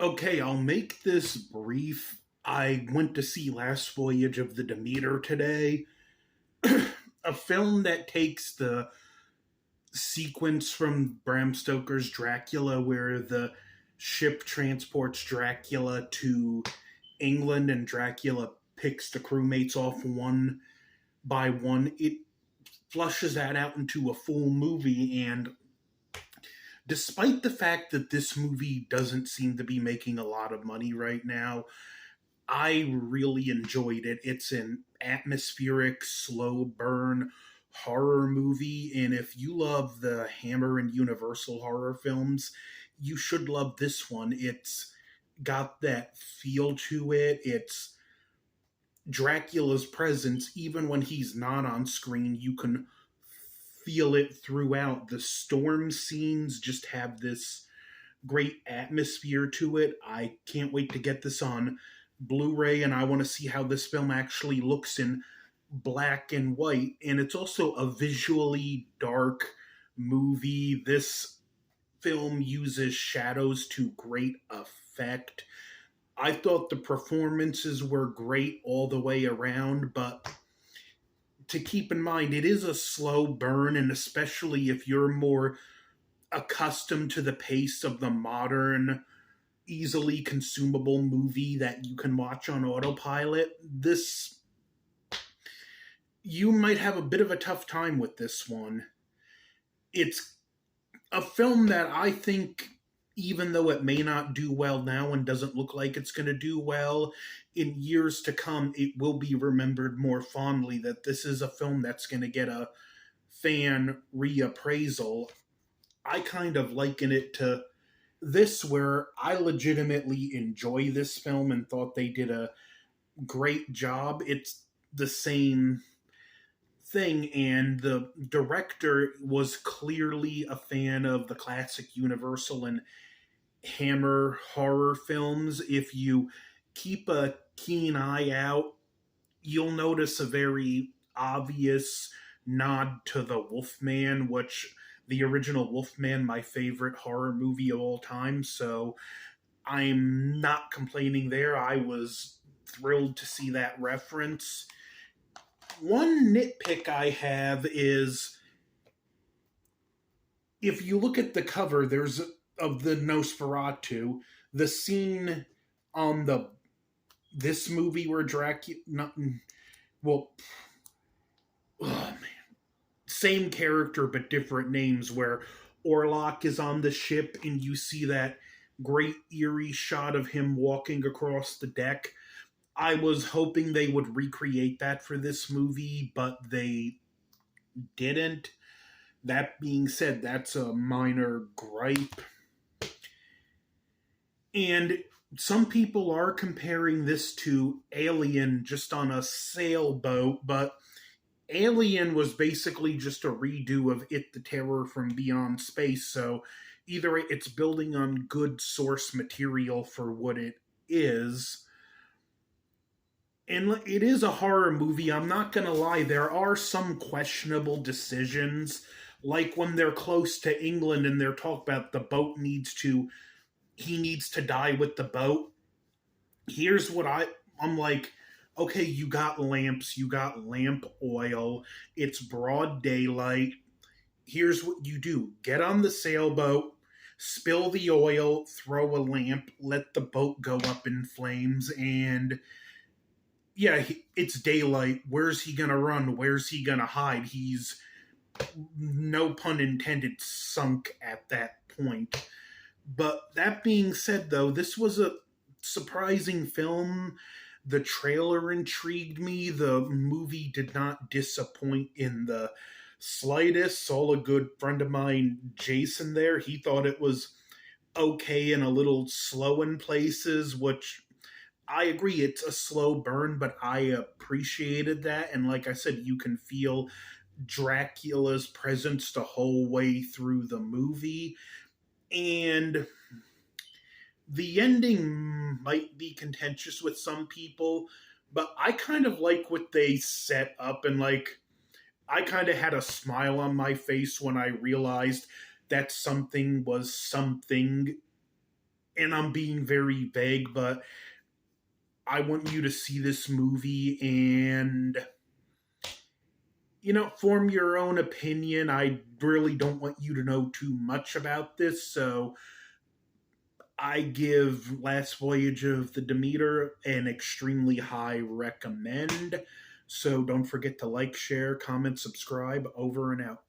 Okay, I'll make this brief. I went to see Last Voyage of the Demeter today, a film that takes the sequence from Bram Stoker's Dracula, where the ship transports Dracula to England and Dracula picks the crewmates off one by one. It flushes that out into a full movie, and despite the fact that this movie doesn't seem to be making a lot of money right now, I really enjoyed it. It's an atmospheric, slow burn horror movie, and if you love the Hammer and Universal horror films, you should love this one. It's got that feel to it. It's Dracula's presence, even when he's not on screen, you can feel it throughout. The storm scenes just have this great atmosphere to it. I can't wait to get this on Blu-ray, and I want to see how this film actually looks in black and white. And it's also a visually dark movie. This film uses shadows to great effect. I thought the performances were great all the way around, but to keep in mind, it is a slow burn, and especially if you're more accustomed to the pace of the modern, easily consumable movie that you can watch on autopilot, this you might have a bit of a tough time with this one. It's a film that I think, even though it may not do well now and doesn't look like it's going to do well, in years to come, it will be remembered more fondly that this is a film that's going to get a fan reappraisal. I kind of liken it to this, where I legitimately enjoy this film and thought they did a great job. It's the same thing, and the director was clearly a fan of the classic Universal and Hammer horror films. If you keep a keen eye out, you'll notice a very obvious nod to the Wolfman, which the original Wolfman, my favorite horror movie of all time. So I'm not complaining there. I was thrilled to see that reference. One nitpick I have is, if you look at the cover, there's of the Nosferatu, the scene on the this movie where Dracula, not, well, oh man, same character but different names, where Orlok is on the ship and you see that great eerie shot of him walking across the deck. I was hoping they would recreate that for this movie, but they didn't. That being said, that's a minor gripe. And some people are comparing this to Alien just on a sailboat, but Alien was basically just a redo of It the Terror from Beyond Space, so either it's building on good source material for what it is. And it is a horror movie, I'm not gonna lie, there are some questionable decisions, like when they're close to England and they're talking about he needs to die with the boat. Here's what I'm like, okay, you got lamps, you got lamp oil, it's broad daylight. Here's what you do: get on the sailboat, spill the oil, throw a lamp, let the boat go up in flames, and yeah, it's daylight. Where's he gonna run? Where's he gonna hide? He's, no pun intended, sunk at that point. But that being said, though, this was a surprising film. The trailer intrigued me. The movie did not disappoint in the slightest. Saw a good friend of mine, Jason, there. He thought it was okay and a little slow in places, which I agree, it's a slow burn, but I appreciated that. And like I said, you can feel Dracula's presence the whole way through the movie. And the ending might be contentious with some people, but I kind of like what they set up, and like, I kind of had a smile on my face when I realized that something was something and I'm being very vague, but I want you to see this movie and, form your own opinion. I really don't want you to know too much about this, so I give Last Voyage of the Demeter an extremely high recommend. So don't forget to like, share, comment, subscribe. Over and out.